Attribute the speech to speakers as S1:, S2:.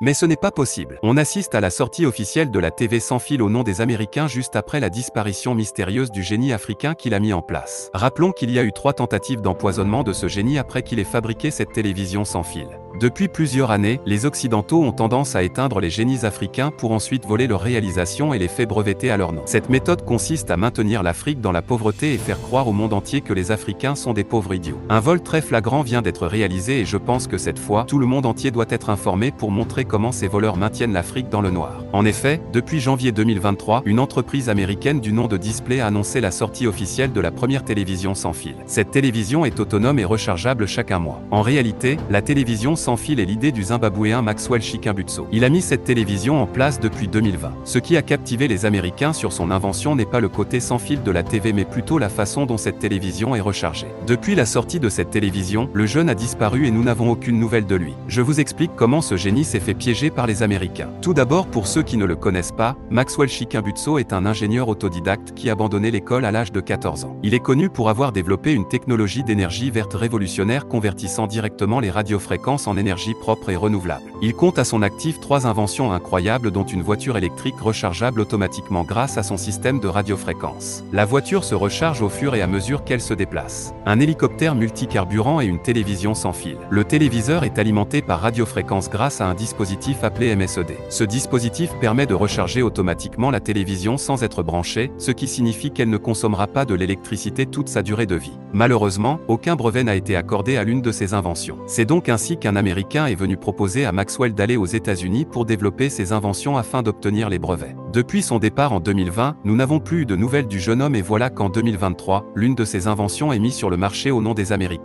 S1: Mais ce n'est pas possible. On assiste à la sortie officielle de la TV sans fil au nom des Américains juste après la disparition mystérieuse du génie africain qu'il a mis en place. Rappelons qu'il y a eu 3 tentatives d'empoisonnement de ce génie après qu'il ait fabriqué cette télévision sans fil. Depuis plusieurs années, les Occidentaux ont tendance à éteindre les génies africains pour ensuite voler leurs réalisations et les faits brevetés à leur nom. Cette méthode consiste à maintenir l'Afrique dans la pauvreté et faire croire au monde entier que les Africains sont des pauvres idiots. Un vol très flagrant vient d'être réalisé et je pense que cette fois, tout le monde entier doit être informé pour montrer comment ces voleurs maintiennent l'Afrique dans le noir. En effet, depuis janvier 2023, une entreprise américaine du nom de Display a annoncé la sortie officielle de la première télévision sans fil. Cette télévision est autonome et rechargeable chaque mois. En réalité, la télévision sans fil est l'idée du Zimbabwéen Maxwell Chikumbutso. Il a mis cette télévision en place depuis 2020. Ce qui a captivé les Américains sur son invention n'est pas le côté sans fil de la TV mais plutôt la façon dont cette télévision est rechargée. Depuis la sortie de cette télévision, le jeune a disparu et nous n'avons aucune nouvelle de lui. Je vous explique comment ce génie s'est fait piéger par les Américains. Tout d'abord, pour ceux qui ne le connaissent pas, Maxwell Chikumbutso est un ingénieur autodidacte qui a abandonné l'école à l'âge de 14 ans. Il est connu pour avoir développé une technologie d'énergie verte révolutionnaire convertissant directement les radiofréquences en énergie propre et renouvelable. Il compte à son actif 3 inventions incroyables dont une voiture électrique rechargeable automatiquement grâce à son système de radiofréquences. La voiture se recharge au fur et à mesure qu'elle se déplace. Un hélicoptère multicarburant et une télévision sans fil. Le téléviseur est alimenté par radiofréquence grâce à un dispositif appelé MSED. Ce dispositif permet de recharger automatiquement la télévision sans être branchée, ce qui signifie qu'elle ne consommera pas de l'électricité toute sa durée de vie. Malheureusement, aucun brevet n'a été accordé à l'une de ces inventions. C'est donc ainsi qu'un Américain est venu proposer à Maxwell d'aller aux États-Unis pour développer ses inventions afin d'obtenir les brevets. Depuis son départ en 2020, nous n'avons plus eu de nouvelles du jeune homme et voilà qu'en 2023, l'une de ses inventions est mise sur le marché au nom des Américains.